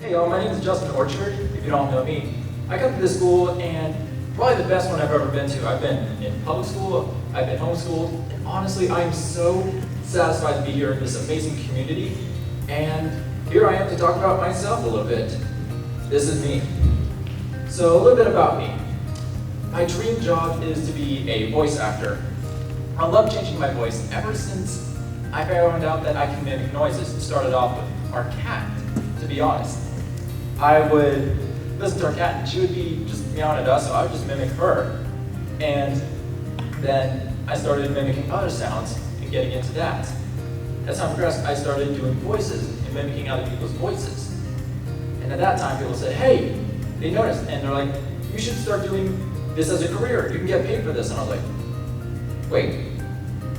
Hey y'all, my name is Justin Orchard, if you don't know me. I come to this school and probably the best one I've ever been to. I've been in public school, I've been homeschooled, and honestly I am so satisfied to be here in this amazing community. And here I am to talk about myself a little bit. This is me. So a little bit about me. My dream job is to be a voice actor. I love changing my voice ever since I found out that I can mimic noises. It started off with our cat, to be honest. I would listen to our cat and she would be just meowing at us, so I would just mimic her. And then I started mimicking other sounds and getting into that. As time progressed, I started doing voices and mimicking other people's voices. And at that time, people said, hey, they noticed, and they're like, you should start doing this as a career. You can get paid for this. And I was like, wait,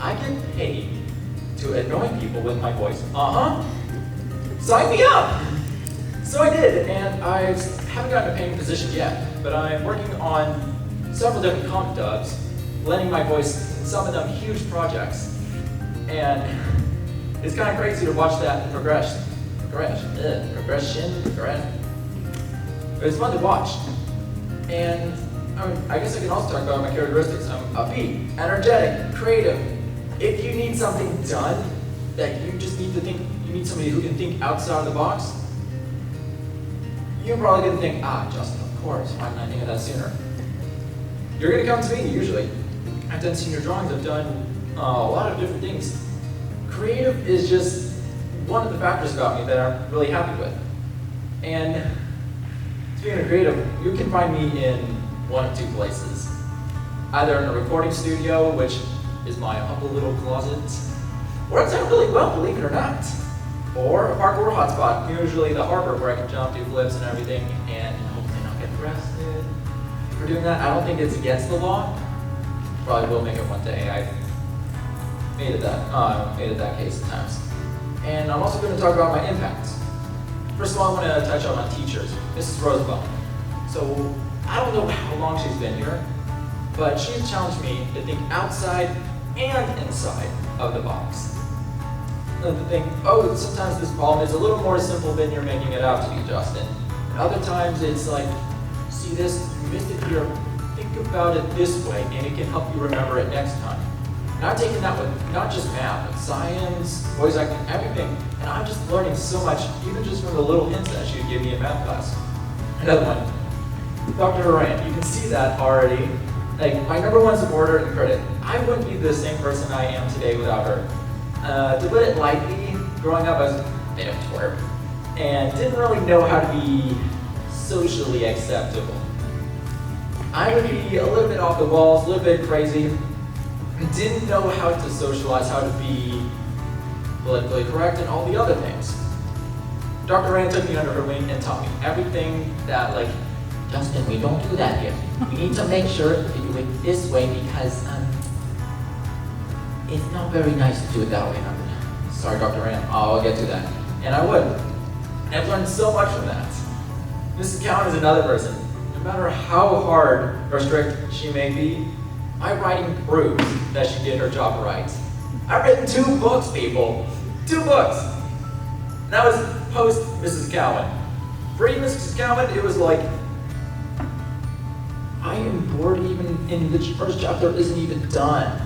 I get paid to annoy people with my voice? Sign me up! So I did, and I haven't gotten a paying position yet, but I'm working on several different comic dubs, lending my voice in some of them huge projects. And it's kind of crazy to watch that progression. But it's fun to watch. And I guess I can also talk about my characteristics. I'm upbeat, energetic, creative. If you need something done that you just need to think, you need somebody who can think outside of the box, you're probably gonna think, Justin, of course, why didn't I think of that sooner? You're gonna come to me, usually. I've done senior drawings, I've done a lot of different things. Creative is just one of the factors about me that I'm really happy with. And speaking of creative, you can find me in one of two places. Either in a recording studio, which is my humble little closet, or it's done really well, believe it or not. Or a parkour hotspot, usually the harbor where I can jump, do flips and everything, and hopefully not get arrested for doing that. I don't think it's against the law. Probably will make it one day. I've made it that case at times. And I'm also going to talk about my impacts. First of all, I want to touch on my teachers, Mrs. Roosevelt. So I don't know how long she's been here, but she's challenged me to think outside and inside of the box. To think, sometimes this problem is a little more simple than you're making it out to be, Justin. And other times it's like, see this, you missed it here, think about it this way, and it can help you remember it next time. And I've taken that with not just math, but science, voice acting, everything, and I'm just learning so much, even just from the little hints that she would give me in math class. Another one, Dr. Horan, you can see that already. Like, my #1 supporter and critic. I wouldn't be the same person I am today without her. To put it lightly, growing up I was a bit of a twerp and didn't really know how to be socially acceptable. I would be a little bit off the walls, a little bit crazy, didn't know how to socialize, how to be politically correct and all the other things. Dr. Rand took me under her wing and taught me everything that, like, Justin, we don't do that here. We need to make sure to do it this way because it's not very nice to do it that way. Sorry, Dr. Rand, I'll get to that. And I would. And I've learned so much from that. Mrs. Cowan is another person. No matter how hard or strict she may be, my writing proves that she did her job right. I've written 2 books, people. 2 books. And that was post Mrs. Cowan. Pre Mrs. Cowan, it was like, I am bored even in the first chapter isn't even done.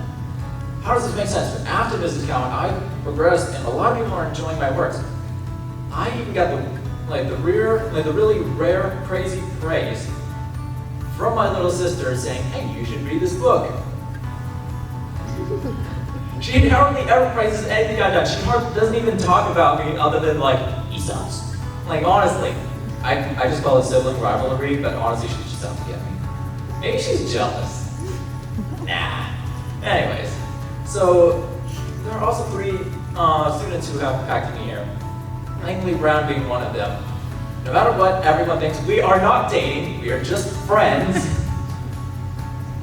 How does this make sense? But after Mrs. Cowan, I progressed, and a lot of people are enjoying my works. I even got the really rare, crazy praise from my little sister saying, "Hey, you should read this book." She hardly ever praises anything I've done. She hardly doesn't even talk about me other than like, he sucks. Like honestly, I just call it sibling rivalry, but honestly, she's just out to get me. Maybe she's jealous. Nah. Anyways. So, there are also 3 students who have impacted me here. Langley Brown being one of them. No matter what everyone thinks, we are not dating, we are just friends.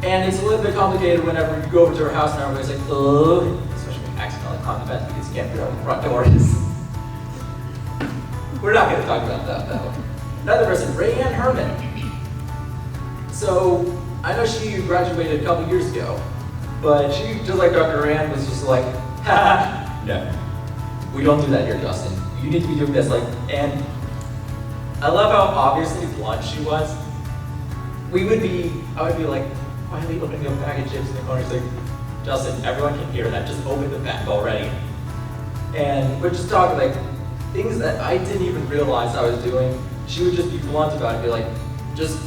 And it's a little bit complicated whenever you go over to her house and everybody's like, ugh, especially when you accidentally climb the fence because you can't figure out what the front door is. We're not going to talk about that though. Another person, Rayanne Herman. So, I know she graduated a couple years ago. But she, just like Dr. Rand, was just like, ha, no. We don't do that here, Justin. You need to be doing this, like, and I love how obviously blunt she was. I would be like, quietly opening a bag of chips in the corner. She's like, Justin, everyone can hear that. Just open the bag already. And we're just talking like things that I didn't even realize I was doing. She would just be blunt about it, be like, just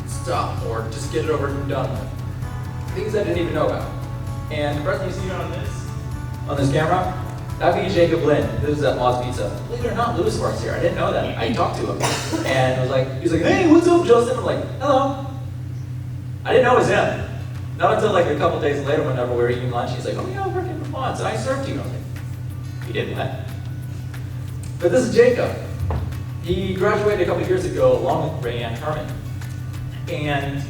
stop, or just get it over and done with. Things I didn't even know about. And the person you see on this camera, that'd be Jacob Lynn. This is at Moz Pizza. Believe it or not, Lewis works here. I didn't know that. I talked to him. And he's like, hey, what's up, Justin? I'm like, hello. I didn't know it was him. Not until like a couple days later, whenever we were eating lunch, he's like, oh yeah, I'm working for Moz, and I served you. I was like, you did what? But this is Jacob. He graduated a couple years ago along with Ray and Herman. And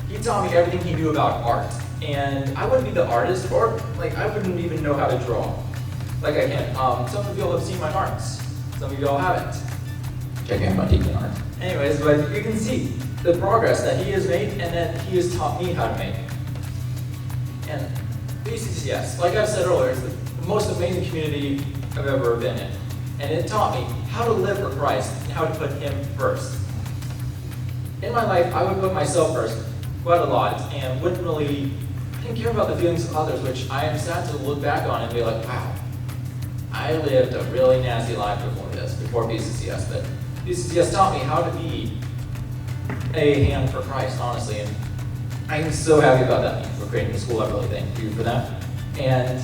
he taught me everything he knew about art. And I wouldn't be the artist, or like I wouldn't even know how to draw. Like I can. Some of you all have seen my arts. Some of you all haven't. Check out my teaching art. Anyways, but you can see the progress that he has made and that he has taught me how to make. And BCCS, like I've said earlier, is the most amazing community I've ever been in. And it taught me how to live for Christ and how to put Him first. In my life, I would put myself first quite a lot and didn't care about the feelings of others, which I am sad to look back on and be like, wow, I lived a really nasty life before BCCS, but BCCS taught me how to be a hand for Christ, honestly, and I am so happy about that for creating the school. I really thank you for that. And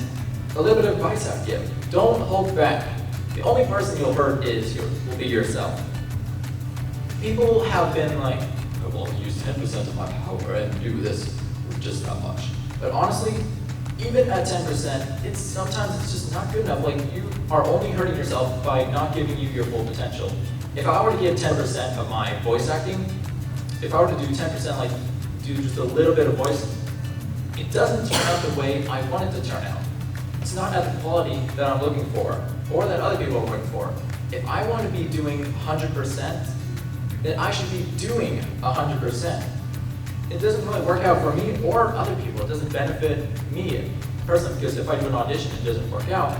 a little bit of advice I'd give: don't hold back. The only person you'll hurt will be yourself. People have been like, oh, well, use 10% of my power and do this with just that much. But honestly, even at 10%, sometimes it's just not good enough. Like, you are only hurting yourself by not giving you your full potential. If I were to give 10% of my voice acting, if I were to do 10%, like do just a little bit of voice, it doesn't turn out the way I want it to turn out. It's not at the quality that I'm looking for, or that other people are looking for. If I want to be doing 100%, then I should be doing 100%. It doesn't really work out for me or other people. It doesn't benefit me personally, because if I do an audition and it doesn't work out,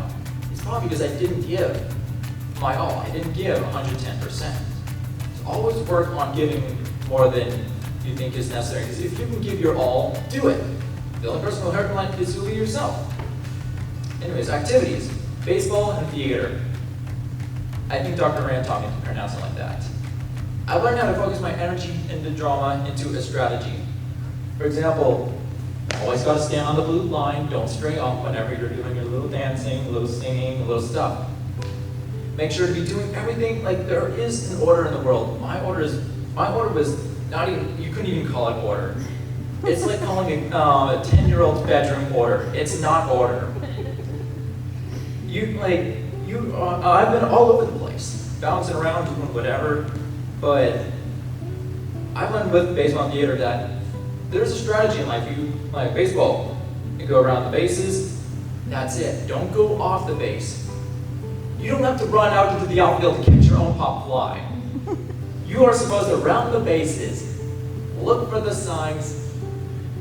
it's probably because I didn't give my all. I didn't give 110%. So always work on giving more than you think is necessary, because if you can give your all, do it. The only person who will hurt in life is you yourself. Anyways, activities, baseball and theater. I think Dr. Rand taught me to pronounce it like that. I've learned how to focus my energy into drama into a strategy. For example, always got to stand on the blue line, don't stray off whenever you're doing your little dancing, a little singing, a little stuff. Make sure to be doing everything like there is an order in the world. My order was not even, you couldn't even call it order. It's like calling a 10-year-old's bedroom order. It's not order. I've been all over the place, bouncing around, doing whatever, but I've learned with baseball and theater that there's a strategy in life. Like baseball, you go around the bases, that's it. Don't go off the base. You don't have to run out into the outfield and catch your own pop fly. You are supposed to round the bases, look for the signs,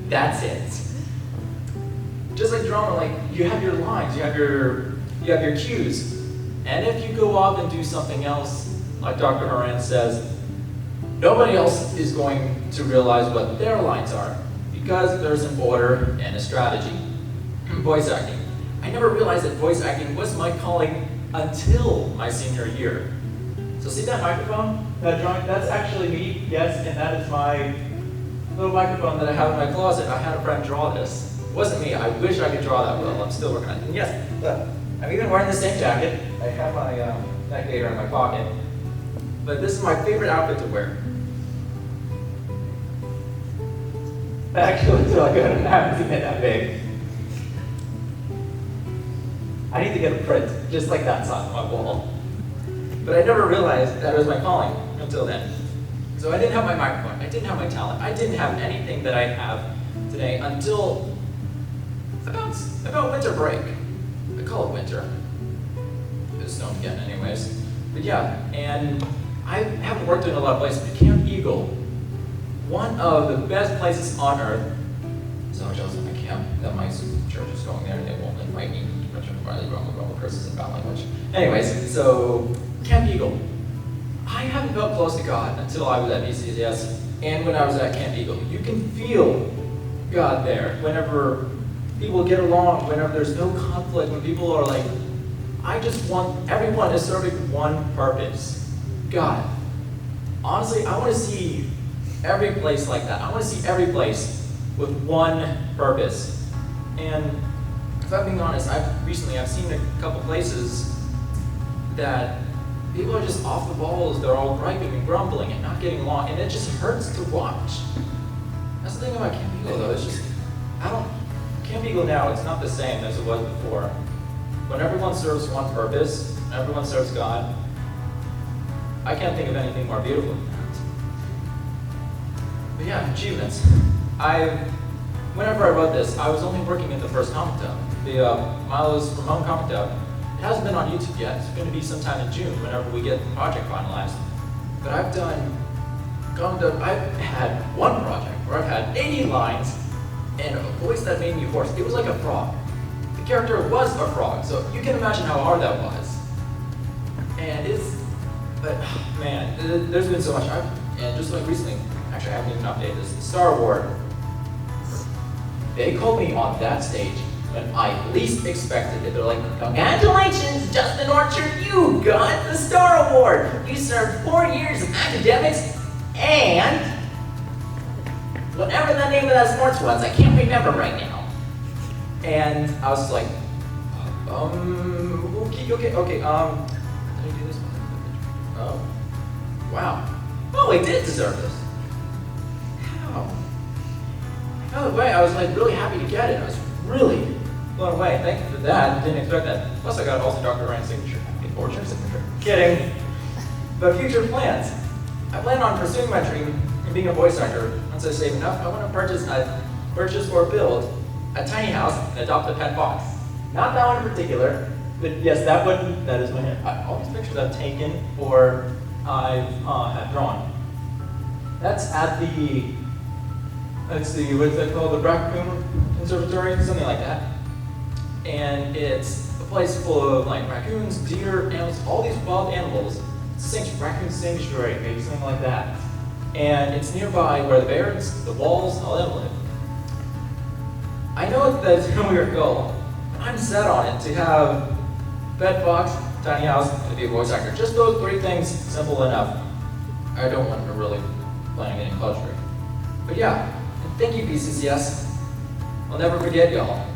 that's it. Just like drama, like you have your lines, you have your cues. And if you go off and do something else, like Dr. Horan says, nobody else is going to realize what their lines are, because there's an order and a strategy. Voice acting. I never realized that voice acting was my calling until my senior year. So see that microphone? That drawing? That's actually me, yes, and that is my little microphone that I have in my closet. I had a friend draw this. It wasn't me. I wish I could draw that well. I'm still working on it. And yes, look, I'm even wearing the same jacket. I have my neck gaiter in my pocket. But this is my favorite outfit to wear. Actually, until I go to map to get that big. I need to get a print, just like that's on my wall. But I never realized that it was my calling until then. So I didn't have my microphone, I didn't have my talent, I didn't have anything that I have today until about winter break. I call it winter. It's snowing again anyways. But yeah, and I haven't worked in a lot of places, but Camp Eagle, one of the best places on earth. So jealous of my camp that my church is going there and they won't invite me. Riley wrong curses and bad language. Anyways, so Camp Eagle. I haven't haven't felt close to God until I was at BCCS and when I was at Camp Eagle. You can feel God there whenever people get along, whenever there's no conflict, when people are like, I just want, everyone is serving one purpose, God. Honestly, I want to see every place like that. I want to see every place with one purpose. And if I'm being honest, I've seen a couple places that people are just off the balls. They're all griping and grumbling and not getting along, and it just hurts to watch. That's the thing about Camp Eagle, though. It's just, Camp Eagle now, it's not the same as it was before. When everyone serves one purpose, everyone serves God, I can't think of anything more beautiful than that. But yeah, achievements. Whenever I wrote this, I was only working in the first comic dub, the Milo's From Home comic dub. It hasn't been on YouTube yet. It's going to be sometime in June whenever we get the project finalized. But I've done comic dub. I've had one project where I've had 80 lines and a voice that made me hoarse. It was like a frog. The character was a frog, so you can imagine how hard that was. And but man, there's been so much. And just like recently, actually I haven't even updated this, the Star Award. They called me on that stage when I least expected it. They're like, congratulations, Justin Orchard, you got the Star Award. You served 4 years of academics and whatever the name of that sports was, I can't remember right now. And I was like, okay, did I do this? Oh, wow. Oh, I did deserve this. How? By the way, I was like really happy to get it. I was really blown away. Thank you for that. Didn't expect that. Plus, I got also Dr. Ryan's signature. Fortune signature. Kidding. But future plans. I plan on pursuing my dream and being a voice actor. Once I save enough, I want to purchase or build a tiny house and adopt a pet fox. Not that one in particular, but yes, that is my hand. All these pictures I've taken or I've have drawn. That's at the, let's see, what's that called? The Raccoon Conservatory, something like that. And it's a place full of like raccoons, deer, animals, all these wild animals. Raccoon sanctuary, maybe something like that. And it's nearby where the bears, the wolves, all them live. I know that's a weird goal, but I'm set on it to have pet fox, tiny house, and be a voice actor. Just those 3 things, simple enough. I don't want to really plan on getting closer. But yeah, thank you, BCCS. I'll never forget y'all.